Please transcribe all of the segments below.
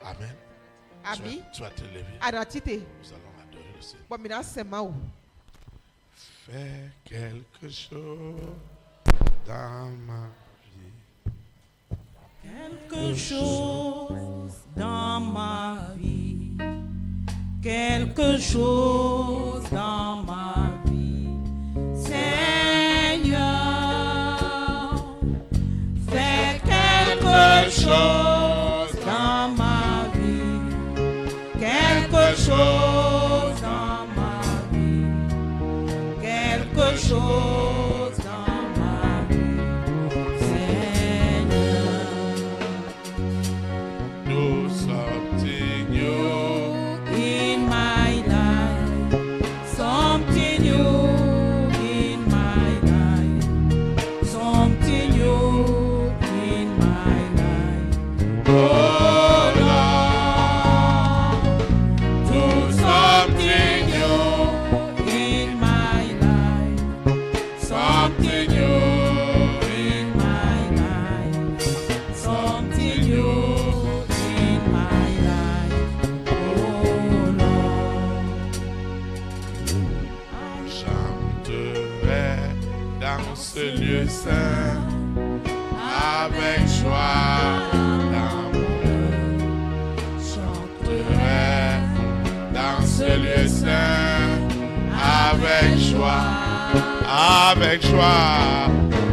Amen. Tu vas te lever. Nous allons adorer le Seigneur. Fais quelque chose dans ma vie. Quelque chose dans ma vie. Quelque chose dans ma vie. Seigneur, fais quelque chose dans ma vie. Quelque chose dans ma vie. Quelque chose dans ma vie. Seigneur, Do something new in my life, something new in my life, something new in my life. Oh Lord, do something new in my life, something new in my life, something new in my life. Oh Lord, chanterai dans ce lieu saint avec joie dans mon cœur. Chanterai dans ce lieu saint avec joie, avec joie.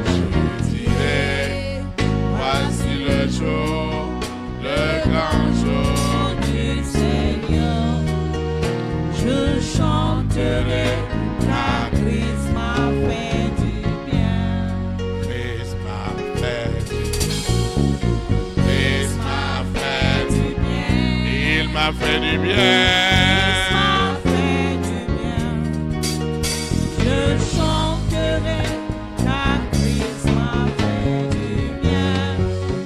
Je dirai, voici le jour, le grand jour du Seigneur, je chanterai car Christ m'a fait du bien. Christ m'a fait du bien. Christ m'a fait du bien. Il m'a fait du Christ bien. m'a fait du bien. Je chanterai car Christ m'a fait du bien.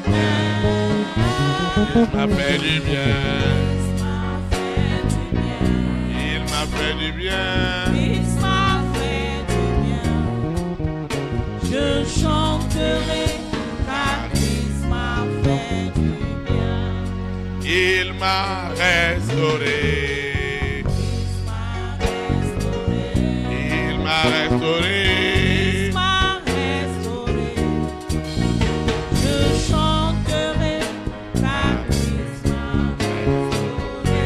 Il m'a fait du bien. Christ m'a fait du bien. Il m'a fait du bien. Christ m'a fait du bien. Je chanterai car Christ m'a fait du bien. Il m'a restauré. Christ m'a restauré. Il m'a restauré. Christ m'a restauré. Je chanterai car Christ m'a restauré.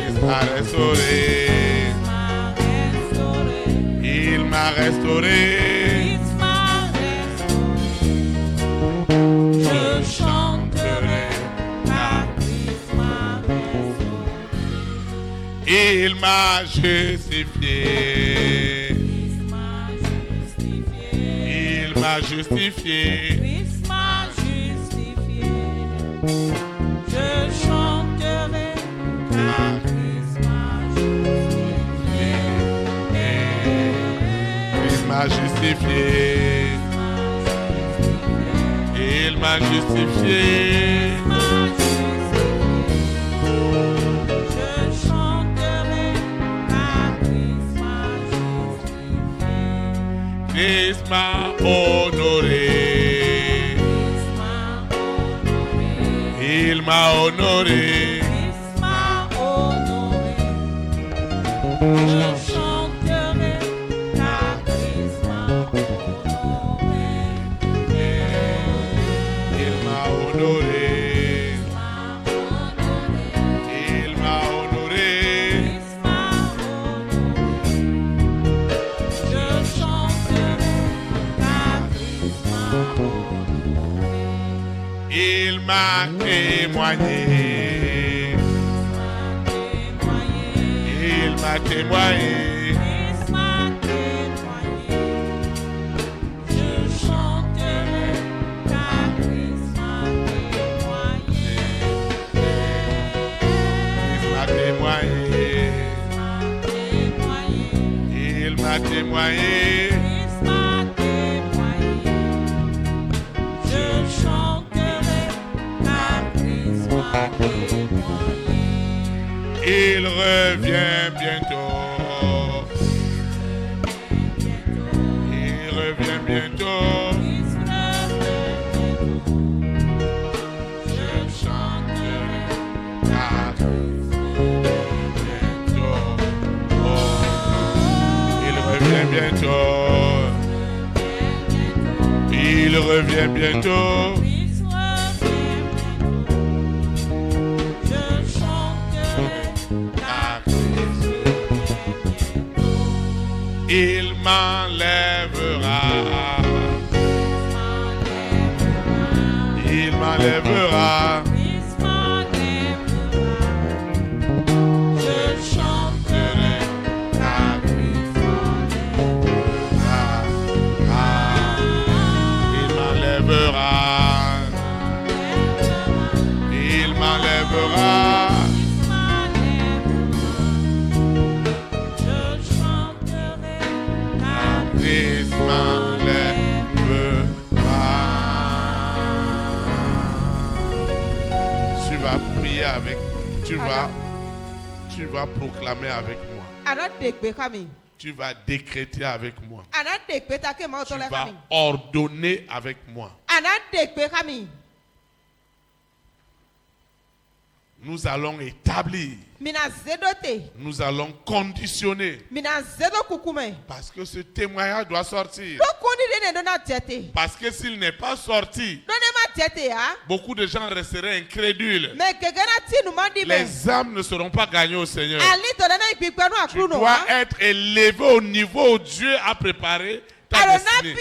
Il m'a restauré. Christ m'a restauré. Il m'a restauré. Christ m'a restauré. Je chanterai car Christ m'a restauré. Il m'a justifié. Christ m'a justifié. Il m'a justifié. Christ m'a justifié. Je chanterai car Christ m'a justifié. Il m'a justifié. Il m'a justifié. Je chanterai car Christ m'a justifié. Christ m'a honoré. Christ m'a honoré. Il m'a honoré. Christ m'a honoré. Je chanterai car Christ m'a honoré. Il m'a honoré. Il m'a honoré. Christ m'a honoré. Je chanterai car Christ m'a honoré. Il m'a témoigné. Il m'a témoigné. Christ m'a témoigné. Je chanterai car Christ m'a témoigné. Il m'a témoigné. Il m'a témoigné. Christ m'a témoigné. Je chanterai car Christ m'a témoigné. Il revient bientôt. Il revient bientôt. Christ revient bientôt. Il revient bientôt. Je chanterai car Il m'enlèvera. Il m'enlèvera. Je chanterai car Il m'enlèvera. Il m'enlèvera. je chanterai Christ m'enlèvera. Tu vas prier avec. Tu vas proclamer avec moi. Tu vas décréter avec moi. Tu vas ordonner avec moi. Nous allons établir. Nous allons conditionner. Parce que ce témoignage doit sortir. Parce que s'il n'est pas sorti, beaucoup de gens resteraient incrédules. Les âmes ne seront pas gagnées au Seigneur. Tu dois être élevé au niveau où Dieu a préparé ta destinée.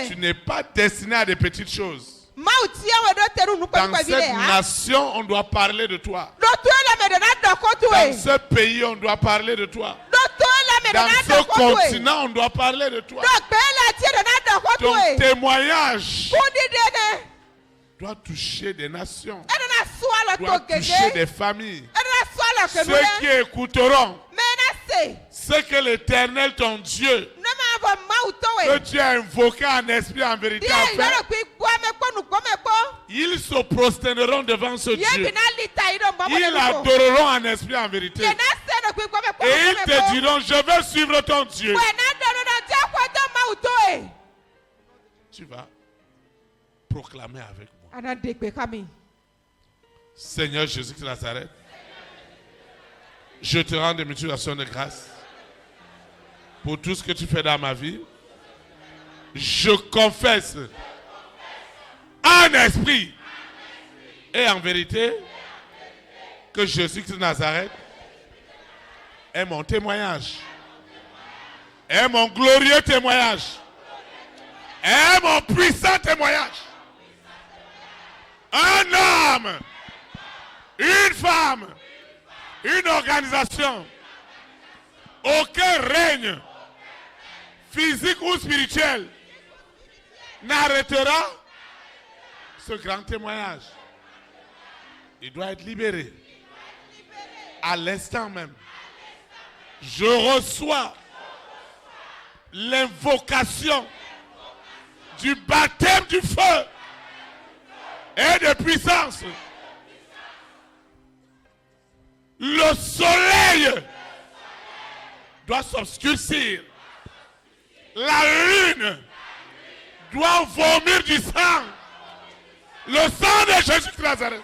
Tu n'es pas destiné à des petites choses. Dans cette nation, on doit parler de toi. Dans ce pays, on doit parler de toi. Dans ce continent, on doit parler de toi. Ton témoignage doit toucher des nations, doit toucher des familles. Ceux qui écouteront ce que l'Éternel, ton Dieu, que tu as invoqué en esprit, en vérité, a fait, ils se prosterneront devant ce Dieu. Ils l'adoreront en esprit, en vérité. Et ils te diront, je veux suivre ton Dieu. Tu vas proclamer avec moi. Seigneur Jésus-Christ de Nazareth, je te rends des multiplications de grâce pour tout ce que tu fais dans ma vie. Je confesse en esprit et en vérité que Jésus-Christ de Nazareth est mon témoignage, est mon glorieux témoignage, est mon puissant témoignage. Un homme, une femme, une organisation, aucun règne physique ou spirituel n'arrêtera ce grand témoignage. Il doit être libéré à l'instant même. Je reçois l'invocation du baptême du feu et de puissance. Le soleil doit s'obscurcir. La lune doit vomir du sang. Le sang de Jésus-Christ de Nazareth.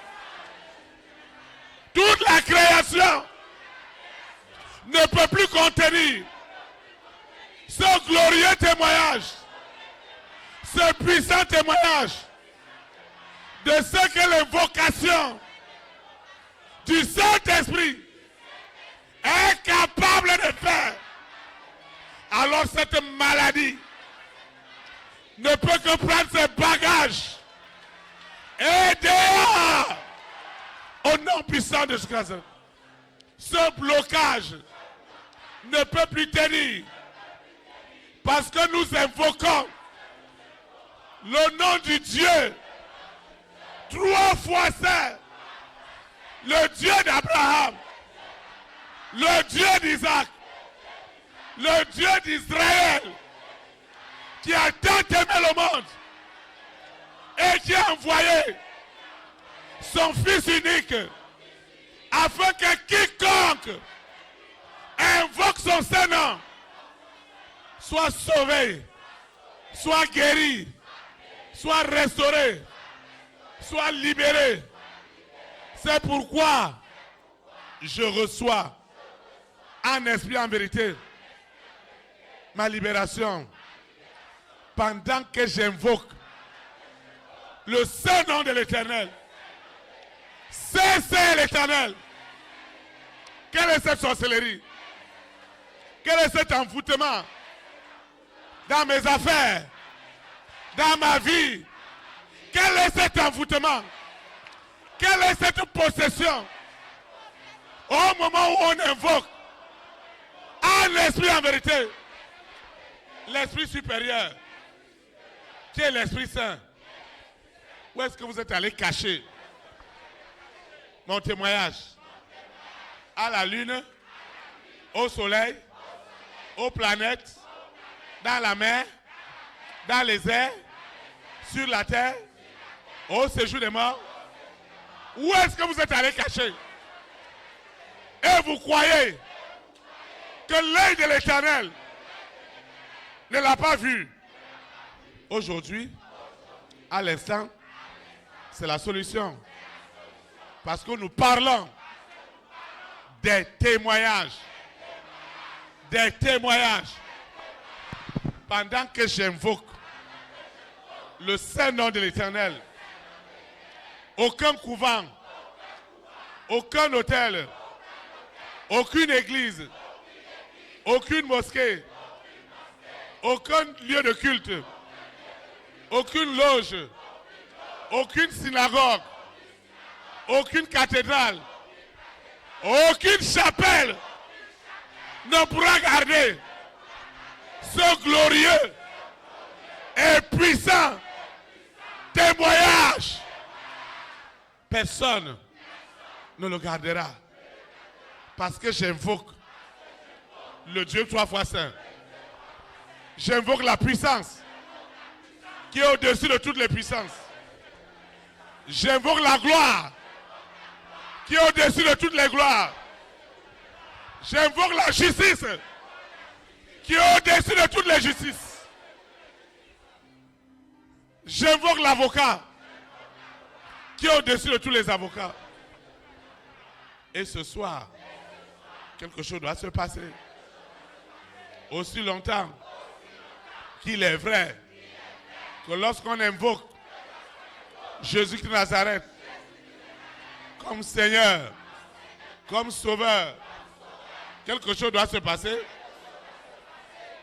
Toute la création ne peut plus contenir ce glorieux témoignage, ce puissant témoignage de ce que l'invocation du Saint-Esprit est capable de faire. Alors cette maladie ne peut que prendre ses bagages et dehors, au nom puissant de Jésus-Christ. Ce blocage ne peut plus tenir parce que nous invoquons le nom du Dieu 3 fois saint, le Dieu d'Abraham, le Dieu d'Isaac, le Dieu d'Israël, qui a tant aimé le monde et qui a envoyé son Fils unique afin que quiconque invoque son Saint-Nom soit sauvé, soit guéri, soit restauré, soit libéré C'est pourquoi je reçois en esprit en vérité ma libération pendant que j'invoque le saint nom de l'Éternel. C'est l'Éternel. Quelle est cette sorcellerie? Quel est cet envoûtement dans mes affaires, dans ma vie? Quel est cet envoûtement? Quelle est cette possession? Au moment où on invoque en esprit en vérité l'Esprit supérieur, qui est l'Esprit Saint, où est-ce que vous êtes allé cacher mon témoignage? À la lune, au soleil, aux planètes, dans la mer, dans les airs, sur la terre, au séjour des morts. Où est-ce que vous êtes allé cacher? Et vous croyez que l'œil de l'Éternel ne l'a pas vu? Aujourd'hui, à l'instant, c'est la solution. Parce que nous parlons des témoignages. Des témoignages. Pendant que j'invoque le saint nom de l'Éternel, aucun couvent, aucun hôtel, aucune église, aucune mosquée, aucun lieu de culte, aucune loge, aucune synagogue, aucune cathédrale, aucune chapelle ne pourra garder ce glorieux et puissant témoignage. Personne ne le gardera. Parce que j'invoque le Dieu 3 fois saint. J'invoque la puissance qui est au-dessus de toutes les puissances. J'invoque la gloire qui est au-dessus de toutes les gloires. J'invoque la justice qui est au-dessus de toutes les justices. J'invoque l'avocat qui est au-dessus de tous les avocats. Et ce soir, quelque chose doit se passer. Aussi longtemps qu'il est vrai que lorsqu'on invoque Jésus-Christ de Nazareth comme Seigneur, comme Sauveur, quelque chose doit se passer.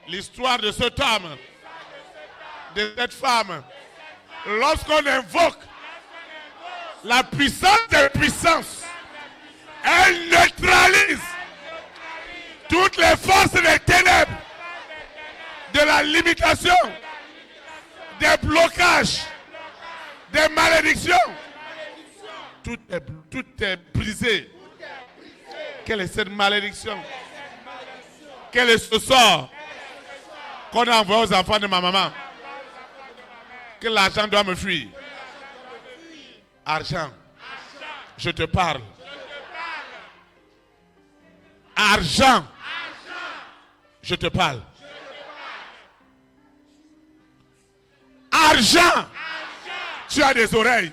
L'histoire de cet homme, de cette femme, lorsqu'on invoque la puissance des puissances, elle neutralise toutes les forces des ténèbres, de la limitation, des blocages, des malédictions. Tout est brisé. Quelle est cette malédiction? Quel est ce sort qu'on a envoyé aux enfants de ma maman? Que l'argent doit me fuir. Argent, je te parle. Argent, je te parle. Argent, tu as des oreilles.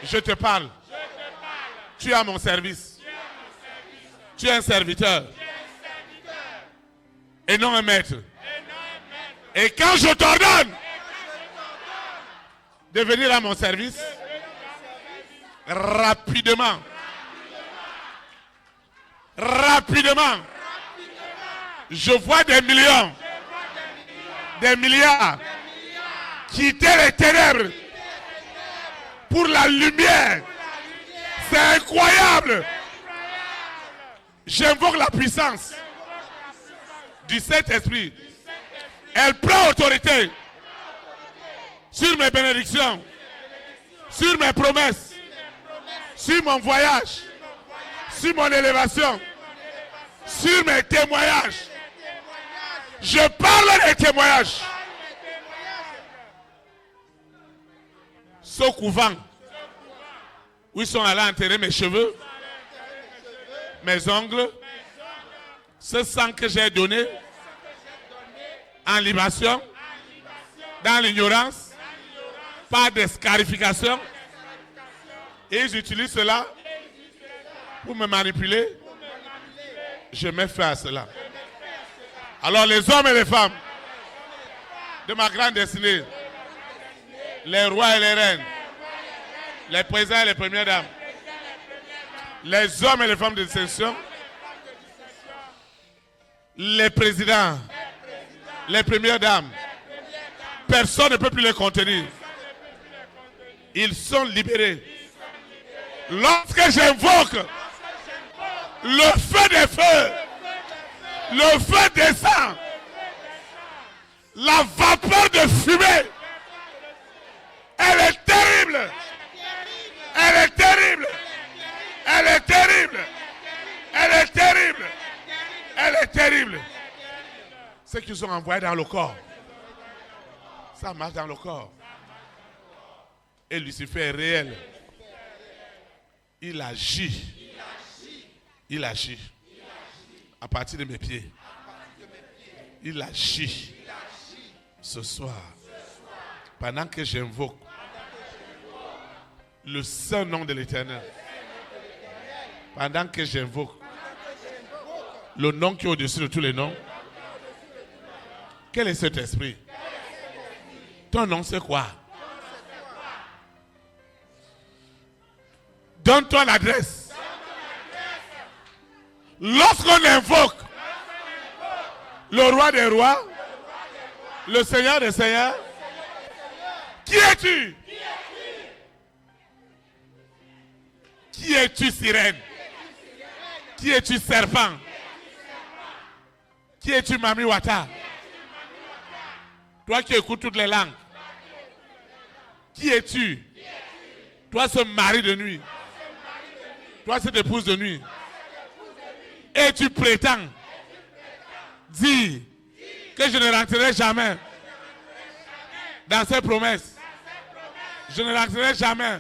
Je te parle. Tu es à mon service. Tu es un serviteur. Et non un maître. Et quand je t'ordonne de venir à mon service, rapidement, je vois des millions, des milliards quitter les ténèbres pour la lumière. C'est incroyable. J'invoque la puissance du Saint-Esprit. Elle prend autorité sur mes bénédictions, sur mes promesses, sur mon voyage, sur mon élévation, sur mes témoignages. Je parle des témoignages. Ce couvent où ils sont allés enterrer mes cheveux, mes ongles, ce sang que j'ai donné en libation, dans l'ignorance, par des scarifications, Et ils utilisent cela pour me manipuler. Je mets fin à cela. Alors les hommes et les femmes de ma grande destinée, les rois et les reines, les présidents et les premières dames, les hommes et les femmes de distinction, les présidents, les premières dames, personne ne peut plus les contenir. Ils sont libérés. Lorsque j'invoque le feu des feux, le feu descend, la vapeur de fumée, elle est terrible. Elle est terrible. Elle est terrible. Elle est terrible. Elle est terrible. Ce qu'ils ont envoyé dans le corps, ça marche dans le corps. Et Lucifer est réel. Il agit. Il agit. À partir de mes pieds. Il agit. Ce soir. Pendant que j'invoque le saint nom de l'Éternel. Pendant que j'invoque le nom qui est au-dessus de tous les noms. Quel est cet esprit? Ton nom c'est quoi? Donne-toi l'adresse. Lorsqu'on invoque le roi des rois, le Seigneur des seigneurs, qui es-tu? Qui es-tu, sirène? Qui es-tu, serpent? Qui es-tu, Mami Wata? Toi qui écoutes toutes les langues. Qui es-tu? Toi, ce mari de nuit. Toi, cette épouse de nuit. Et tu prétends dire que je ne rentrerai jamais dans ces promesses. Je ne rentrerai jamais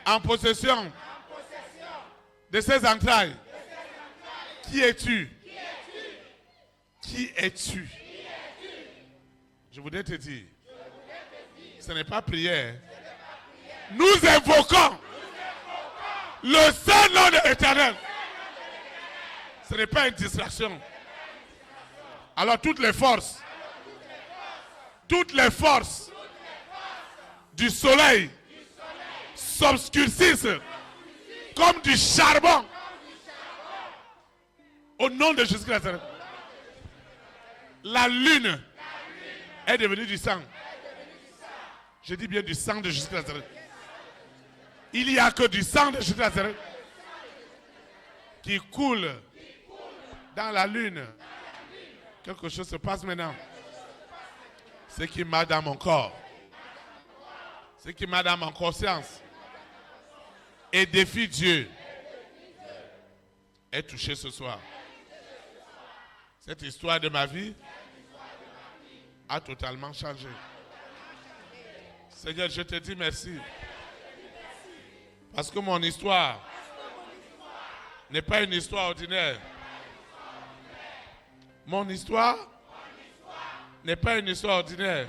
en possession de ces entrailles. Qui es-tu? Qui es-tu? Je voudrais te dire, ce n'est pas prière. Nous invoquons le saint nom de l'Éternel. Ce n'est pas une distraction. Alors toutes les forces du soleil s'obscurcissent comme du charbon au nom de Jésus-Christ. La lune est devenue du sang. Je dis bien du sang de Jésus-Christ. Il n'y a que du sang de Jésus-Christ qui coule dans la lune. Quelque chose se passe maintenant. Ce qui m'a dans mon corps, ce qui m'a dans ma conscience et défie Dieu est touché ce soir. Cette histoire de ma vie a totalement changé. Seigneur, je te dis merci. Parce que mon histoire n'est pas une histoire ordinaire. Mon histoire n'est pas une histoire ordinaire.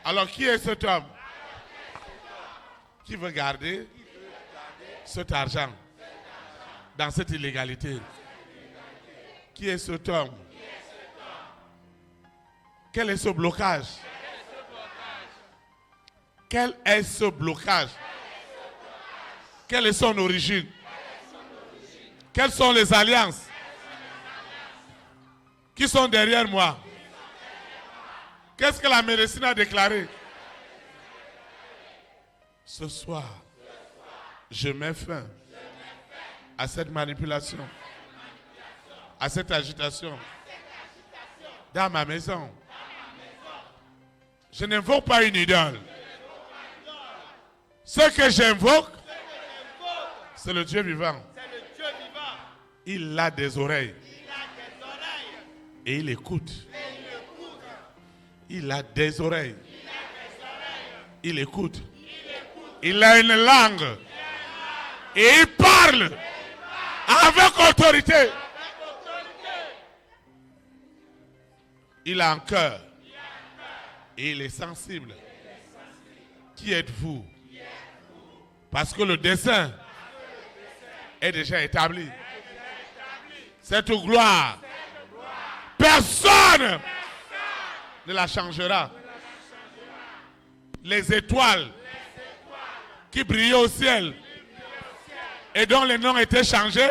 Alors qui est cet homme qui veut garder cet argent dans cette illégalité? Qui est cet homme? Quel est ce blocage? Quel est ce blocage? Quelle est son origine? Quelles sont les alliances qui sont derrière moi? Qu'est-ce que la médecine a déclaré? Ce soir, je mets fin à cette manipulation, à cette agitation dans ma maison. Je n'invoque pas une idole. Ce que j'invoque, c'est le Dieu vivant. Il a des oreilles. Et il écoute. Il a des oreilles. Il écoute. Il a une langue. Et il parle avec autorité. Il a un cœur. Et il est sensible. Qui êtes-vous? Parce que le dessein est déjà établi. Cette gloire, personne ne la changera. Les étoiles qui brillaient au ciel et dont les noms étaient changés,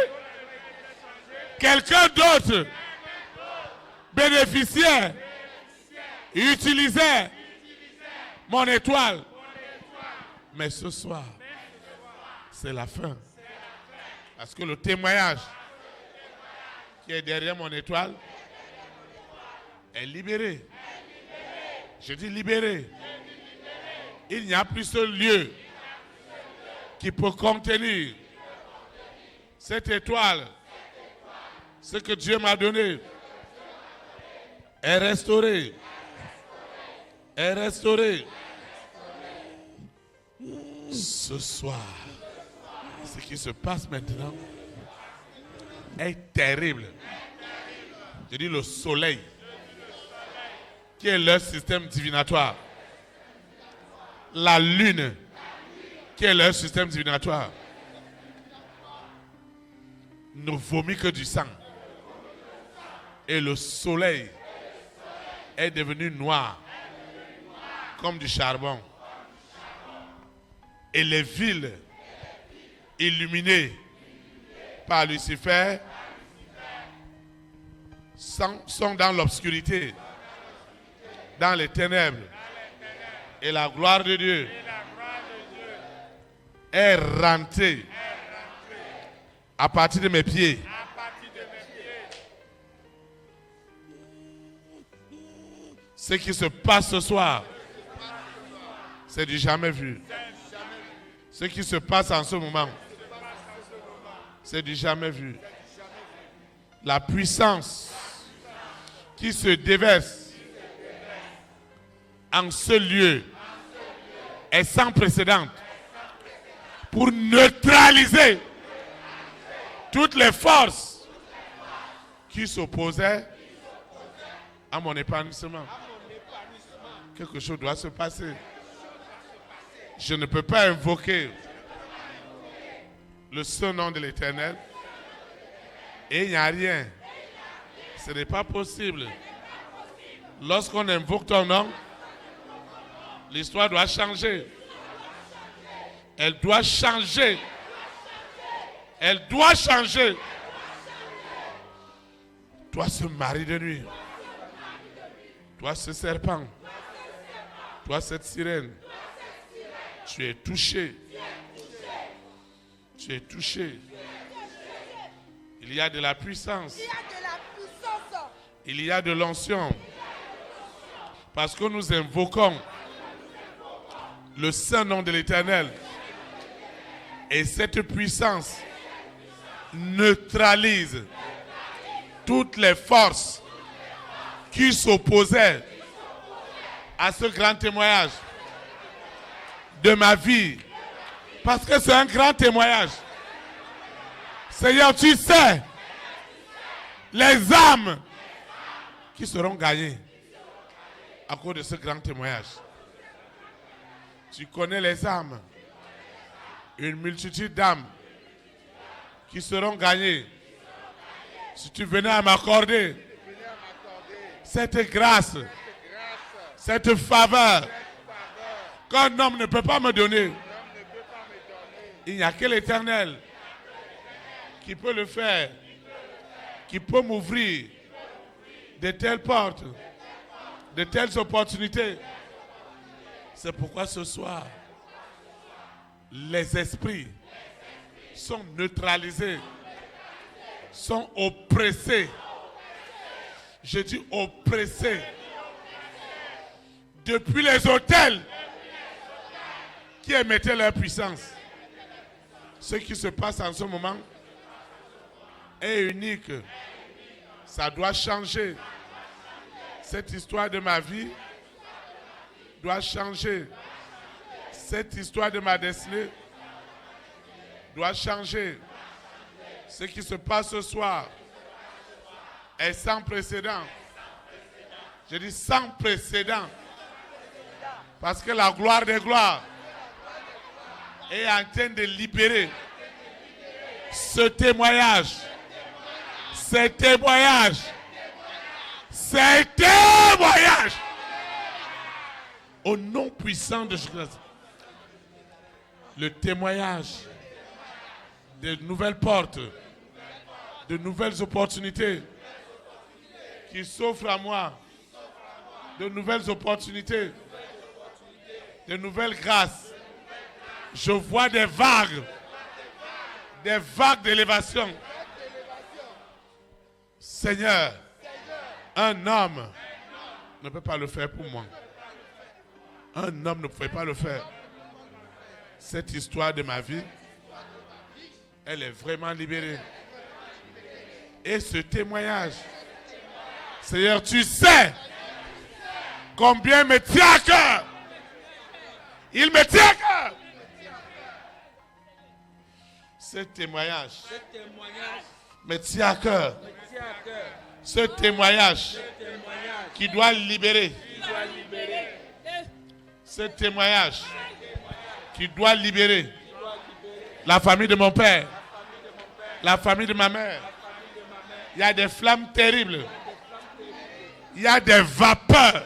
quelqu'un d'autre bénéficiait, utilisait mon étoile. Mais ce soir, c'est la fin. Parce que le témoignage qui est derrière mon étoile est libéré. Je dis libéré. Il n'y a plus ce lieu qui peut contenir cette étoile. Ce que Dieu m'a donné est restauré. Est restauré. Ce soir, ce qui se passe maintenant est terrible. Je dis le soleil, qui est leur système divinatoire. La lune, qui est leur système divinatoire, ne vomit que du sang. Et le soleil est devenu noir, comme du charbon. Et les villes illuminées par Lucifer sont dans l'obscurité, dans les ténèbres. Et la gloire de Dieu est rentrée à partir de mes pieds. Ce qui se passe ce soir, c'est du jamais vu. Ce qui se passe en ce moment, c'est du jamais vu. La puissance qui se déverse en ce lieu est sans précédent pour neutraliser toutes les forces qui s'opposaient à mon épanouissement. Quelque chose doit se passer. Je ne peux pas invoquer le seul nom de l'Éternel et il n'y a rien. Ce n'est pas possible. Lorsqu'on invoque ton nom, l'histoire doit changer. Elle doit changer. Elle doit changer. Toi, ce mari de nuit. Toi, ce serpent. Toi, cette sirène. Tu es touché. Tu es touché. Il y a de la puissance. Il y a de l'onction. Parce que nous invoquons le saint nom de l'Éternel. Et cette puissance neutralise toutes les forces qui s'opposaient à ce grand témoignage de ma vie. Parce que c'est un grand témoignage. Seigneur, tu sais les âmes qui seront gagnées à cause de ce grand témoignage. Tu connais les âmes. Une multitude d'âmes qui seront gagnées si tu venais à m'accorder cette grâce, cette faveur qu'un homme ne peut pas me donner. Il n'y a que l'Éternel qui peut le faire, qui peut m'ouvrir de telles portes, de telles opportunités. C'est pourquoi ce soir, les esprits sont neutralisés, sont oppressés. Je dis oppressés. Depuis les autels qui émettaient leur puissance. Ce qui se passe en ce moment est unique. Ça doit changer. Cette histoire de ma vie doit changer. Cette histoire de ma destinée doit changer. Ce qui se passe ce soir est sans précédent. Je dis sans précédent. Parce que la gloire des gloires est en train de libérer ce témoignage. Ce témoignage. Ce témoignage. Au nom puissant de Jésus-Christ. Le témoignage de nouvelles portes, de nouvelles opportunités qui s'offrent à moi, de nouvelles opportunités, de nouvelles grâces. Je vois des vagues d'élévation. Seigneur, un homme ne peut pas le faire pour moi. Un homme ne pouvait pas le faire. Cette histoire de ma vie, elle est vraiment libérée. Et ce témoignage, Seigneur, tu sais combien il me tient à cœur. Il me tient à cœur. Ce témoignage me tient à cœur. Ce témoignage qui doit libérer. Ce témoignage qui doit libérer la famille de mon père, la famille de ma mère. Il y a des flammes terribles. Il y a des vapeurs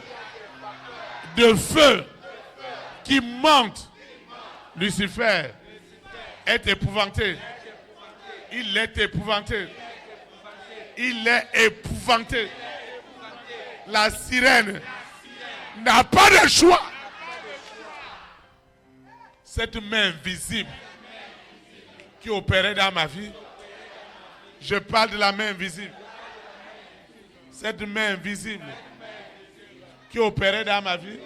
de feu qui montent. Lucifer est épouvanté. Il est épouvanté. Il est épouvanté. La sirène n'a pas de choix. Cette main invisible qui opérait dans ma vie, je parle de la main invisible. Cette main invisible qui opérait dans ma vie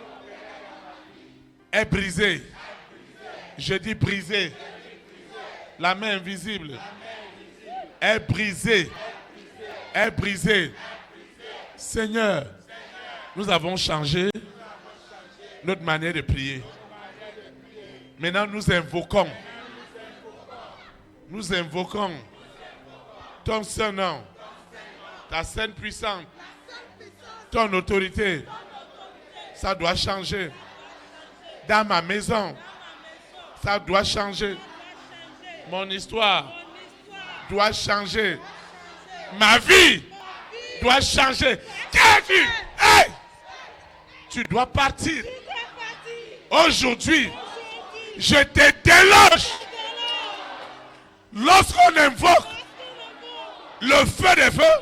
est brisée. Je dis brisée. La main invisible est brisée. Est brisée. Seigneur, nous avons changé notre manière de prier. Maintenant, nous invoquons ton saint nom, ta sainte puissance, ton autorité. Ça doit changer. Dans ma maison, ça doit changer. Mon histoire doit changer. Ma vie doit changer. Qu'est-ce? Hey! Tu dois partir. Aujourd'hui, je te déloge. Lorsqu'on invoque le feu des feux,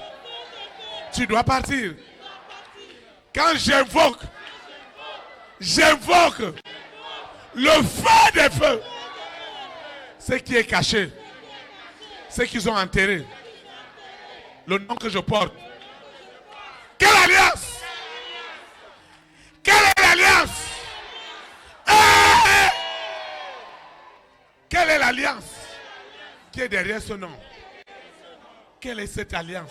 tu dois partir. Quand j'invoque le feu des feux, ce qui est caché, ce qu'ils ont enterré, le nom que je porte. Quelle alliance? Quelle est l'alliance? Quelle est l'alliance qui est derrière ce nom? Quelle est cette alliance?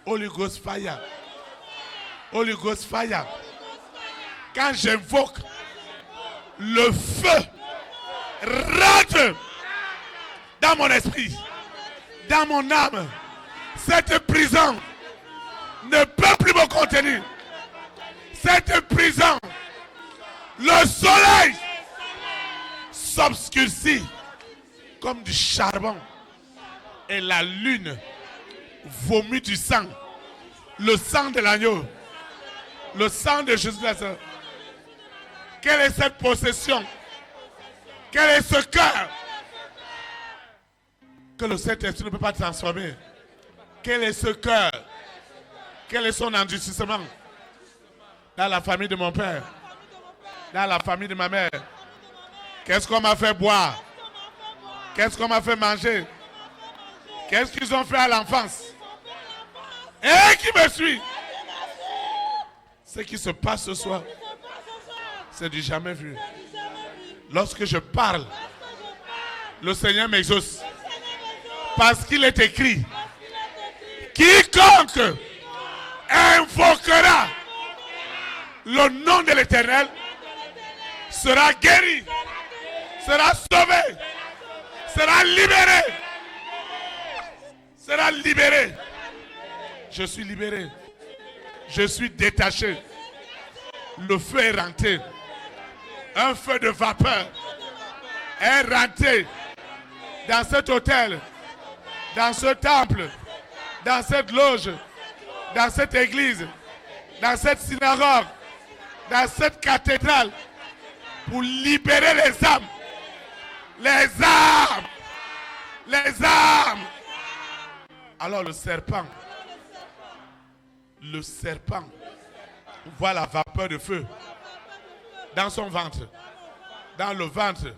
Holy Ghost Fire. Holy Ghost Fire. Quand j'invoque, le feu rentre dans mon esprit, dans mon âme. Cette prison ne peut plus me contenir. Cette prison, le soleil s'obscurcit comme du charbon et la lune vomit du sang, le sang de l'agneau, le sang de Jésus-Christ. Quelle est cette possession? Quel est ce cœur que le Saint-Esprit ne peut pas transformer? Quel est ce cœur? Quel est son endurcissement? Dans la famille de mon père, dans la famille de ma mère. Qu'est-ce qu'on m'a fait boire? Qu'est-ce qu'on m'a fait manger? Qu'est-ce qu'ils ont fait à l'enfance? Et qui me suit? Ce qui se passe ce soir, c'est du jamais vu. Lorsque je parle, le Seigneur m'exauce. Parce qu'il est écrit, quiconque invoquera le nom de l'Éternel sera guéri, sera sauvé, sera libéré. Sera libéré. Je suis libéré. Je suis détaché. Le feu est rentré. Un feu de vapeur. est rentré dans cet hôtel, dans ce temple, dans cette loge, dans cette église, dans cette synagogue, dans cette cathédrale, pour libérer les âmes. Les âmes. Les âmes. Alors le serpent voit la vapeur de feu dans son ventre, dans le ventre.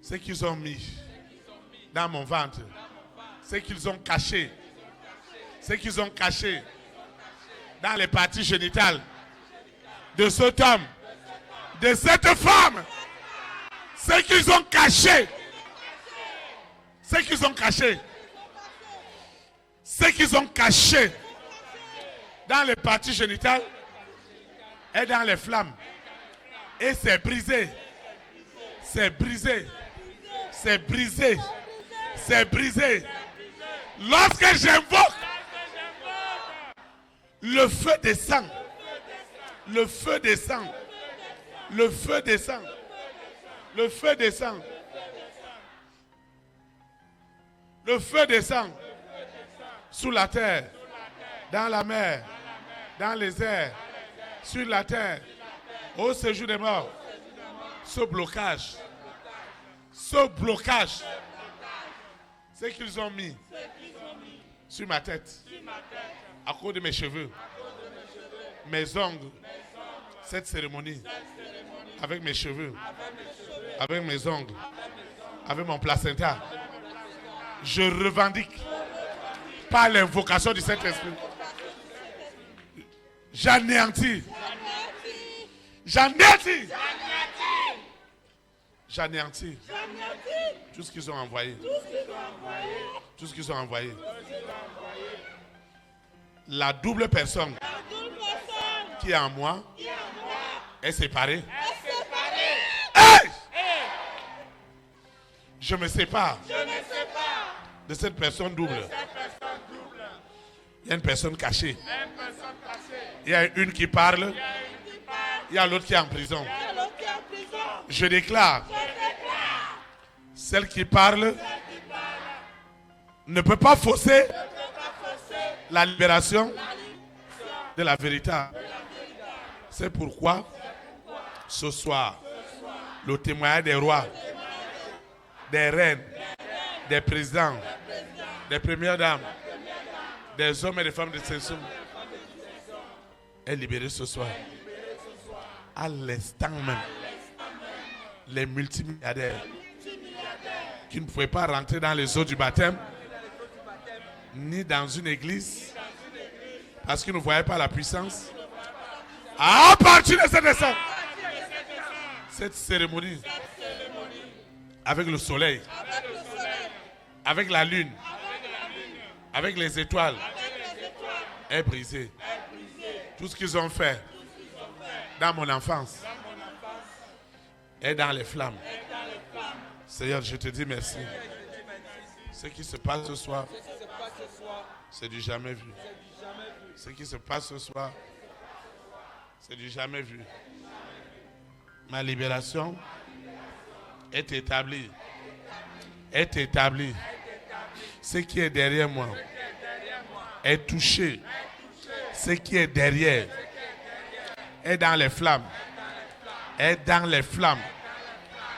Ce qu'ils ont mis dans mon ventre, ce qu'ils ont caché, ce qu'ils ont caché dans les parties génitales de cet homme, de cette femme, ce qu'ils ont caché, ce qu'ils ont caché, ce qu'ils ont caché dans les parties génitales et dans les flammes. Et c'est brisé. C'est brisé. C'est brisé. C'est brisé. Lorsque j'invoque, le feu descend. Le feu descend. Le feu descend. Le feu descend. Le feu descend. Sous la terre, dans la mer, dans les airs, sur la terre, au séjour des morts. Ce blocage, ce qu'ils ont mis sur ma tête, à cause de mes cheveux, mes ongles, cette cérémonie, avec mes cheveux, avec mes ongles, avec mon placenta, je revendique par l'invocation du Saint-Esprit. J'anéantis. J'anéantis. J'anéantis. Tout ce qu'ils ont envoyé. Tout ce qu'ils ont envoyé. La double personne qui est en moi est séparée. Hey! Je me sépare de cette personne double. Il y a une personne cachée. Il y a une qui parle. Il y a l'autre qui est en prison. Je déclare, celle qui parle ne peut pas fausser la libération de la vérité. C'est pourquoi ce soir, le témoignage des rois, des reines, des présidents, des premières dames, des hommes et des femmes de Saint-Soum est libéré ce soir. À l'instant même, les multimilliardaires qui ne pouvaient pas rentrer dans les eaux du baptême, ni dans une église, parce qu'ils ne voyaient pas la puissance, à partir de cet instant, cette cérémonie, avec le soleil, avec la lune, avec les étoiles, est brisée. Tout ce qu'ils ont fait dans mon enfance est dans les flammes. Seigneur, je te dis merci. Ce qui se passe ce soir, c'est du jamais vu. Ce qui se passe ce soir, c'est du jamais vu. Ma libération est établie. Est établie. Ce qui est derrière moi est touché. Ce qui est derrière est dans les flammes. Est dans les flammes.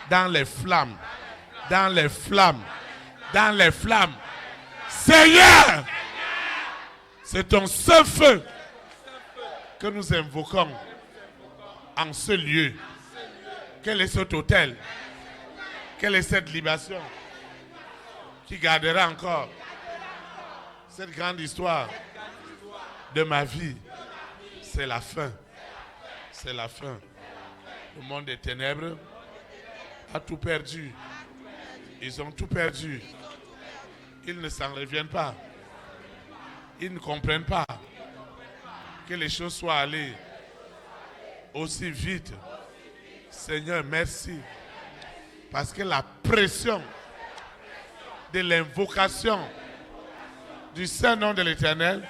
Dans les flammes. Dans les flammes. Dans les flammes. Seigneur, c'est ton seul feu que nous invoquons en ce lieu. Quel est cet hôtel? Quelle est cette libération qui gardera encore cette grande histoire de ma vie? C'est la fin. C'est la fin. Le monde des ténèbres a tout perdu. Ils ont tout perdu. Ils ne s'en reviennent pas. Ils ne comprennent pas que les choses soient allées aussi vite. Seigneur, merci. Parce que la pression de l'invocation du Saint-Nom de l'Éternel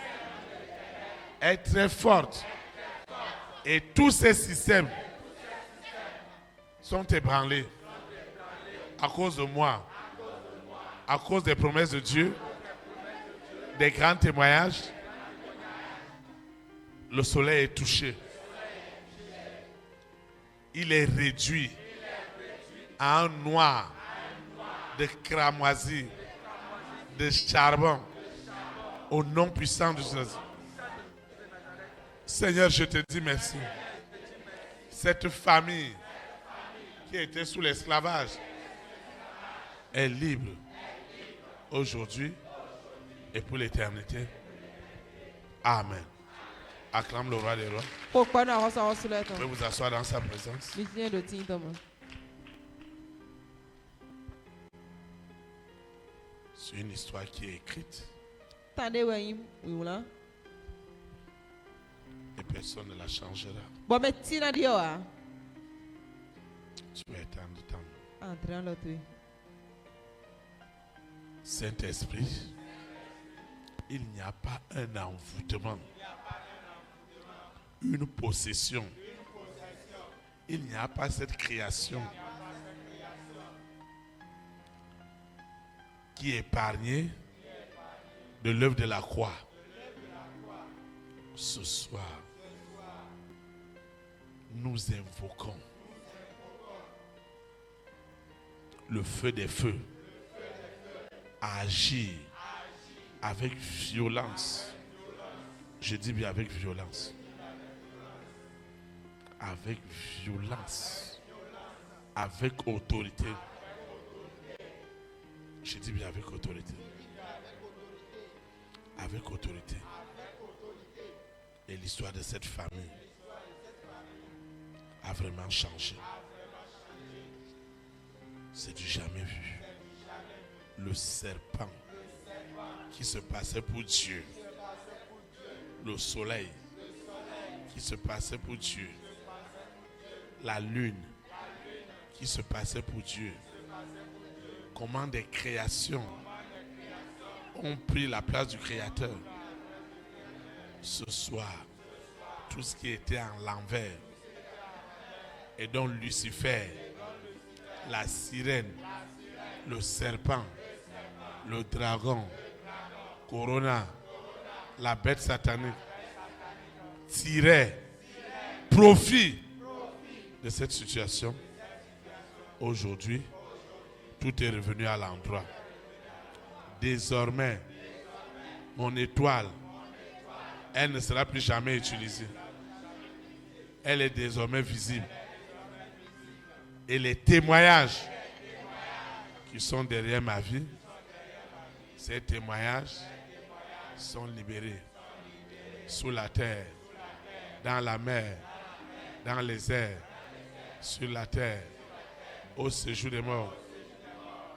est très forte. Et tous ces systèmes sont ébranlés. À cause de moi. À cause des promesses de Dieu. Des grands témoignages. Le soleil est touché. Il est réduit à un noir de cramoisie, de charbon, au nom puissant de Jésus. Seigneur, je te dis merci. Cette famille qui était sous l'esclavage est libre aujourd'hui et pour l'éternité. Amen. Acclame le roi des rois. Vous pouvez vous asseoir dans sa présence. C'est une histoire qui est écrite. Et personne ne la changera. Tu peux étendre ta main. Saint-Esprit, il n'y a pas un envoûtement, une possession. Il n'y a pas cette création qui est épargnée de l'œuvre de la croix. Ce soir, nous invoquons le feu des feux à agir avec violence. Je dis bien avec violence. Avec violence. Avec autorité. Je dis bien avec autorité. Avec autorité. Et l'histoire de cette famille a vraiment changé. C'est du jamais vu. Le serpent qui se passait pour Dieu. Le soleil qui se passait pour Dieu. La lune qui se passait pour Dieu. Comment des créations ont pris la place du Créateur. Ce soir, tout ce qui était en l'envers et dont Lucifer, la sirène, le serpent, le dragon, Corona, la bête satanique, tirait profit de cette situation. Aujourd'hui, tout est revenu à l'endroit. Désormais, mon étoile, elle ne sera plus jamais utilisée. Elle est désormais visible. Et les témoignages qui sont derrière ma vie, ces témoignages sont libérés sous la terre, dans la mer, dans les airs, sur la terre, au séjour des morts.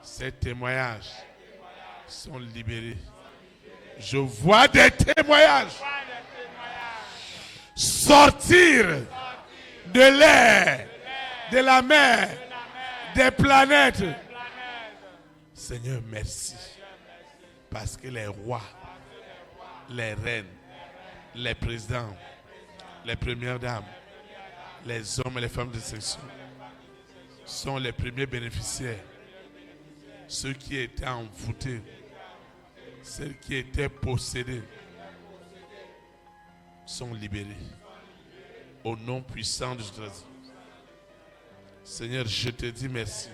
Ces témoignages sont libérés. Je vois des témoignages sortir de l'air, de la mer, des planètes. Seigneur, merci. Parce que les rois, les reines, les présidents, les premières dames, les hommes et les femmes de section sont les premiers bénéficiaires. Ceux qui étaient envoûtés, ceux qui étaient possédés sont libérés. Au nom puissant de Jésus. Seigneur, je te dis merci.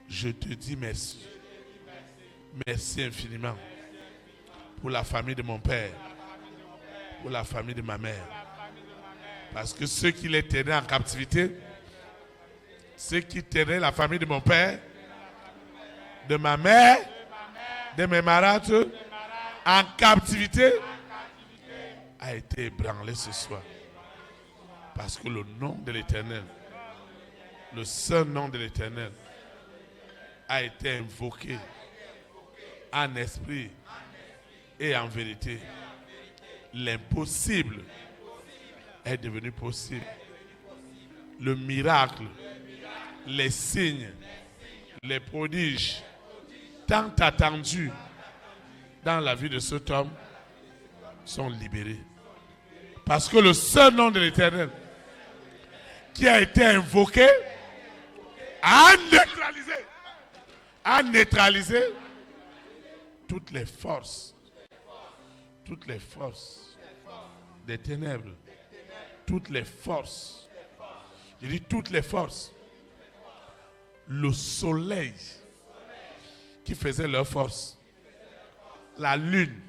Je te dis merci. Merci infiniment pour la famille de mon père, pour la famille de ma mère. Parce que ceux qui les tenaient en captivité, ceux qui tenaient la famille de mon père, de ma mère, de mes marâtres, en captivité, a été ébranlé ce soir. Parce que le nom de l'Éternel, le seul nom de l'Éternel, a été invoqué en esprit et en vérité. L'impossible est devenu possible. Le miracle, les signes, les prodiges, tant attendus dans la vie de cet homme, sont libérés. Parce que le seul nom de l'Éternel qui a été invoqué à neutraliser toutes les forces des ténèbres, toutes les forces, je dis toutes les forces, le soleil qui faisait leur force, la lune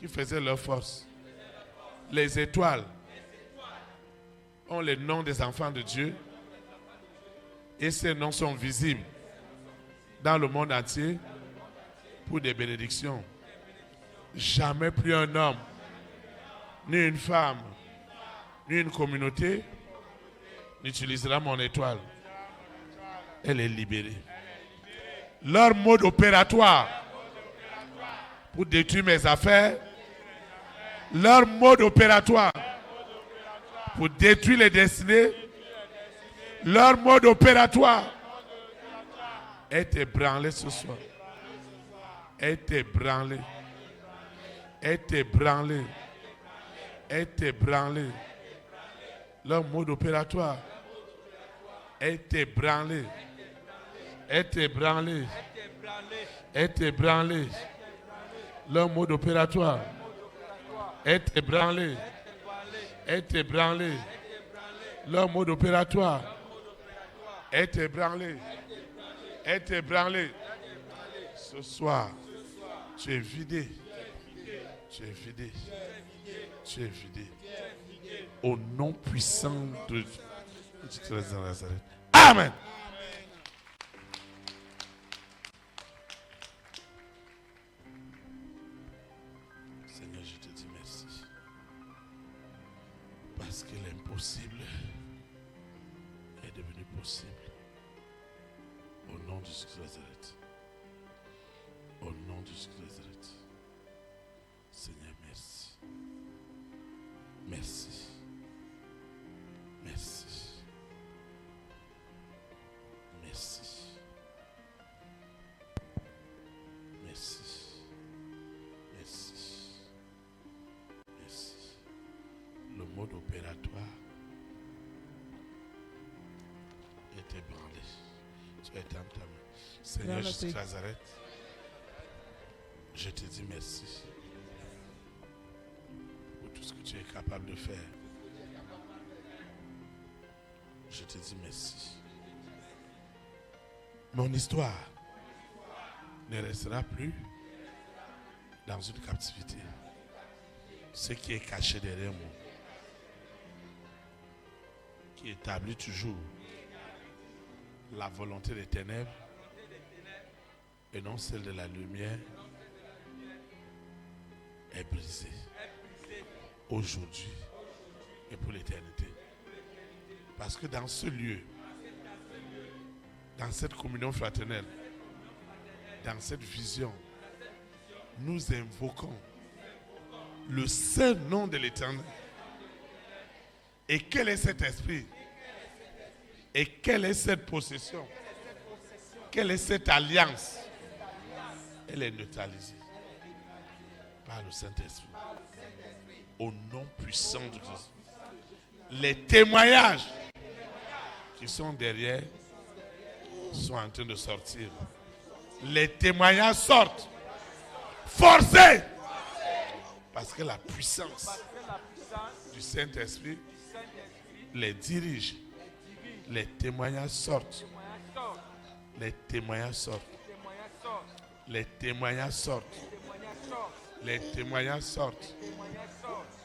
qui faisait leur force, les étoiles ont les noms des enfants de Dieu et ces noms sont visibles dans le monde entier pour des bénédictions. Jamais plus un homme, ni une femme, ni une communauté n'utilisera mon étoile. Elle est libérée. Leur mode opératoire pour détruire mes affaires, leur mode opératoire pour détruire les destinées, leur mode opératoire est ébranlé ce soir. Est ébranlé. Est ébranlé. Est ébranlé. Leur mode opératoire est ébranlé. Est ébranlé. Est ébranlé. Leur mode opératoire est ébranlé. Est ébranlé. Leur mode opératoire est ébranlé. Est ébranlé. Ce soir, tu es vidé. Tu es vidé. Tu es vidé. Au nom puissant de Jésus de Nazareth. Amen. Seigneur, je te dis merci. Parce que l'impossible est devenu possible. Au nom de Jésus de Nazareth. Au nom de Jésus de Nazareth. Seigneur, merci. Merci. Merci. Merci. Merci. Merci. Merci. Le mode opératoire est ébranlé. Tu es dans ta main. Seigneur Jésus de Nazareth, je te dis merci pour tout ce que tu es capable de faire. Je te dis merci. Mon histoire ne restera plus dans une captivité. Ce qui est caché derrière moi, qui établit toujours la volonté des ténèbres et non celle de la lumière, est brisé aujourd'hui et pour l'éternité. Parce que dans ce lieu, dans cette communion fraternelle, dans cette vision, nous invoquons le seul nom de l'Éternel. Et quel est cet esprit? Et quelle est cette possession? Quelle est cette alliance? Elle est neutralisée par le Saint-Esprit. Au nom puissant de Jésus. Les témoignages qui sont derrière sont en train de sortir. Les témoignages sortent. Forcés. Parce que la puissance du Saint-Esprit les dirige. Les témoignages sortent. Les témoignages sortent. Les témoignages sortent. Les témoignages sortent.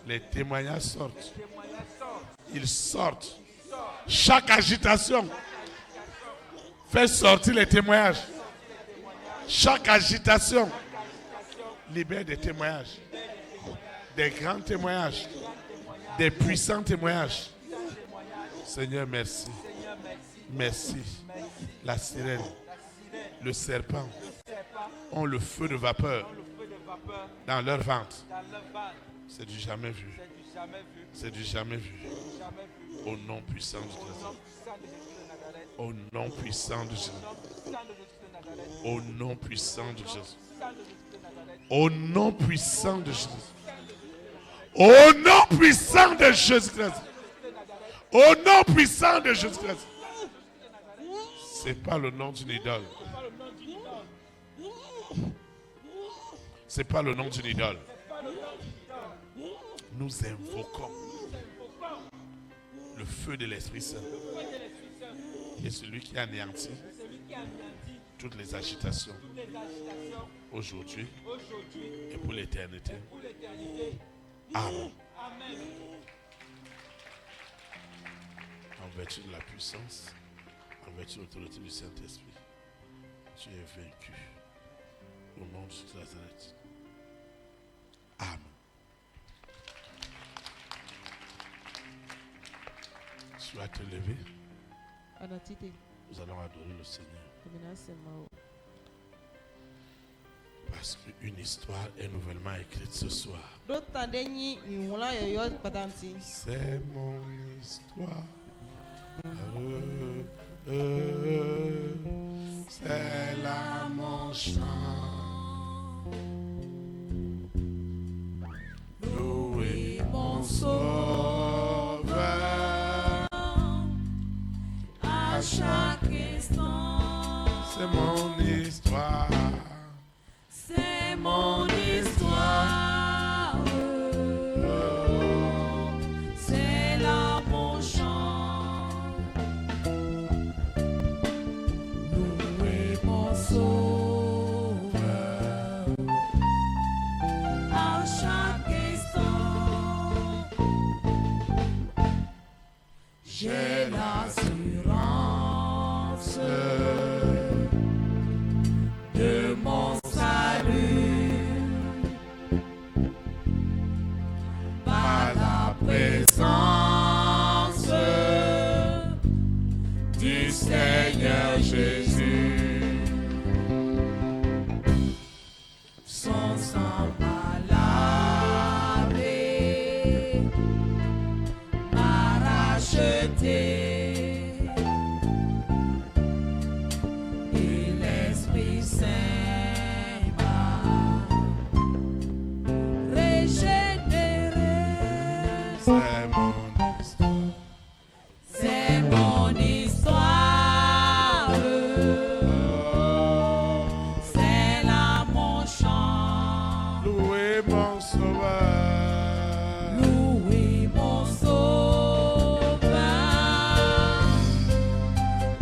Les témoignages sortent. Ils sortent. Chaque agitation fait sortir les témoignages. Chaque agitation libère des témoignages. Des grands témoignages. Des puissants témoignages. Seigneur, merci. Merci. La sirène, le serpent ont le feu de vapeur dans leur ventre. C'est du jamais vu. C'est du jamais vu. Au nom puissant de Jésus. Au nom puissant de Jésus. Au nom puissant de Jésus. Au nom puissant de Jésus. Au nom puissant de Jésus-Christ. Au nom puissant de Jésus-Christ. C'est pas le nom d'une idole. C'est pas le nom d'une idole. Nous invoquons le feu de l'Esprit Saint. Et celui qui anéantit toutes les agitations aujourd'hui et pour l'éternité. Amen. En vertu de la puissance, en vertu de l'autorité du Saint-Esprit, tu es vaincu au nom de Jésus de Nazareth. Amen. Tu vas te lever. Nous allons adorer le Seigneur. Parce qu'une histoire est nouvellement écrite ce soir. C'est mon histoire. C'est là mon chant. Louez mon Sauveur à chaque instant. C'est mon histoire. C'est mon histoire. C'est là mon chant. Louez mon Sauveur à chaque instant. J'ai l'assurance de mon salut par la présence du Seigneur Jésus. Son sang m'a lavé, m'a racheté. C'est mon histoire. C'est là mon chant. Louez mon Sauveur. Louez mon Sauveur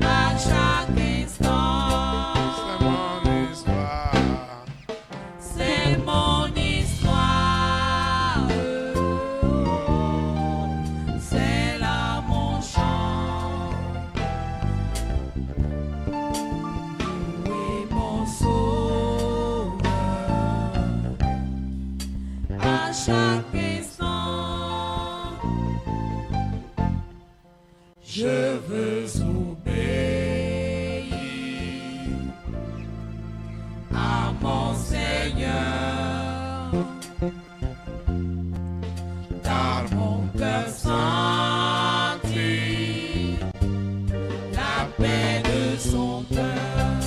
à chaque instant. C'est mon histoire. C'est mon histoire. C'est là mon chant. Louez mon Sauveur à chaque instant. Je veux obéir à mon Seigneur, car mon cœur sentit la paix de son cœur.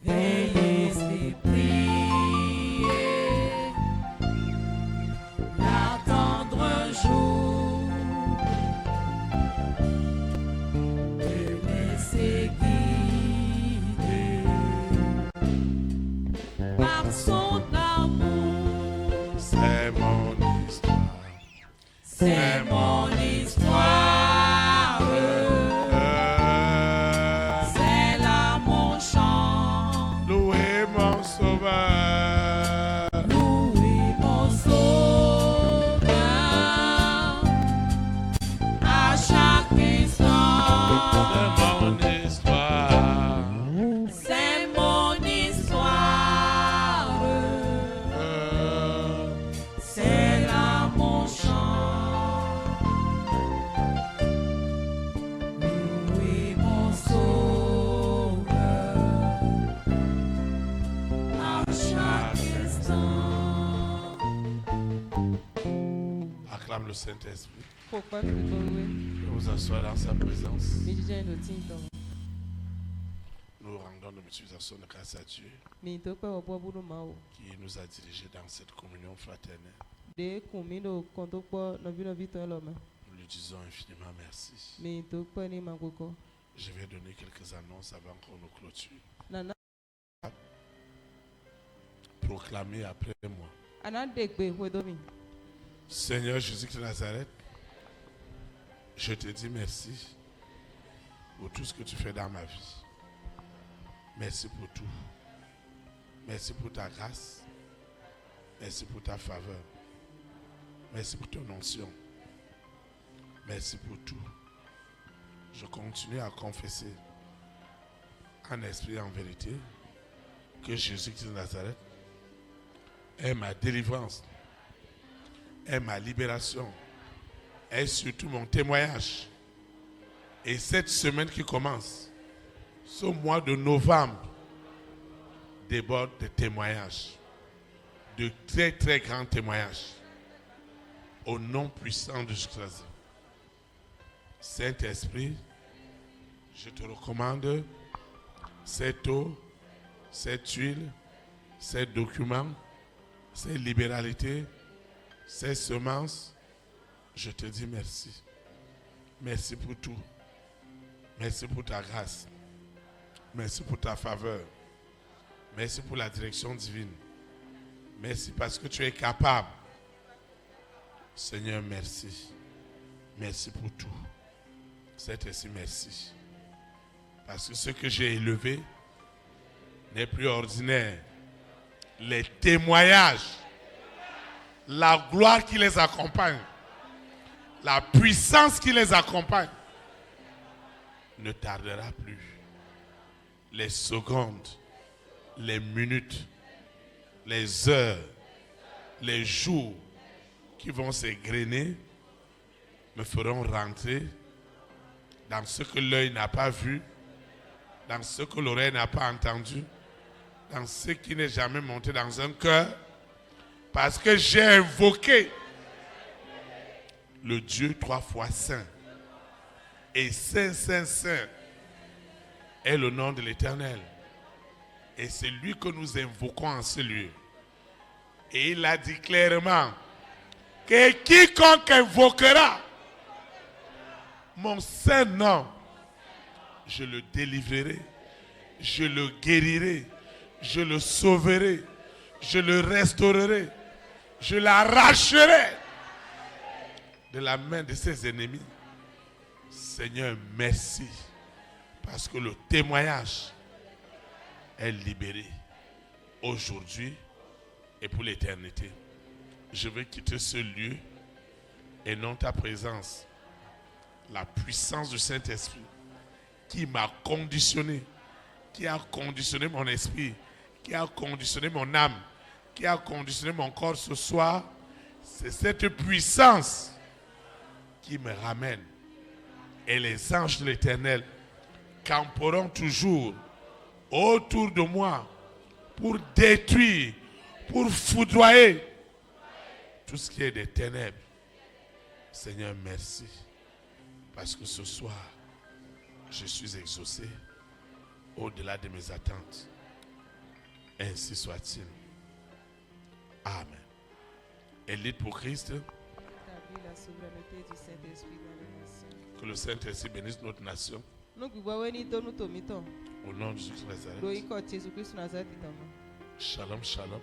Veillez et priez, l'attendre un jour, et laisser guider par son amour. C'est mon histoire. C'est mon histoire. C'est là mon chant. Louez mon Sauveur. Louez mon Sauveur à chaque instant. C'est mon histoire. C'est mon histoire. C'est là mon chant. Louez mon Sauveur à chaque instant. Acclame le Saint-Esprit. Je vous assois dans sa présence. Nous rendons nos utilisations de grâce à Dieu qui nous a dirigés dans cette communion fraternelle. Nous lui lui disons infiniment merci. Je vais donner quelques annonces avant qu'on nous clôture. Proclamez après moi. Seigneur Jésus-Christ de Nazareth, je te dis merci pour tout ce que tu fais dans ma vie. Merci pour tout. Merci pour ta grâce. Merci pour ta faveur. Merci pour ton onction. Merci pour tout. Je continue à confesser en esprit et en vérité que Jésus-Christ de Nazareth est ma délivrance, est ma libération, est surtout mon témoignage. Et cette semaine qui commence, ce mois de novembre, déborde de témoignages, de très très grands témoignages, au nom puissant de Jésus-Christ. Saint-Esprit, je te recommande cette eau, cette huile, ces documents, ces libéralités, ces semences. Je te dis merci. Merci pour tout. Merci pour ta grâce. Merci pour ta faveur. Merci pour la direction divine. Merci parce que tu es capable. Seigneur, merci. Merci pour tout. C'est ainsi, merci. Parce que ce que j'ai élevé n'est plus ordinaire. Les témoignages, la gloire qui les accompagne, la puissance qui les accompagne, ne tardera plus. Les secondes, les minutes, les heures, les jours qui vont s'égrener me feront rentrer dans ce que l'œil n'a pas vu, dans ce que l'oreille n'a pas entendu, dans ce qui n'est jamais monté dans un cœur, parce que j'ai invoqué le Dieu 3 fois saint. Et saint, saint, saint est le nom de l'Éternel. Et c'est lui que nous invoquons en ce lieu. Et il a dit clairement que quiconque invoquera mon saint nom, je le délivrerai, je le guérirai, je le sauverai, je le restaurerai, je l'arracherai de la main de ses ennemis. Seigneur, merci, parce que le témoignage est libéré aujourd'hui et pour l'éternité. Je veux quitter ce lieu et non ta présence. La puissance du Saint-Esprit qui m'a conditionné, qui a conditionné mon esprit, qui a conditionné mon âme, qui a conditionné mon corps ce soir, c'est cette puissance qui me ramène. Et les anges de l'Éternel camperont toujours autour de moi pour détruire, pour foudroyer tout ce qui est des ténèbres. Seigneur, merci. Parce que ce soir, je suis exaucé au-delà de mes attentes. Ainsi soit-il. Amen. Élite pour Christ. Que le Saint-Esprit bénisse notre nation. Au nom de Jésus-Christ. Shalom, shalom.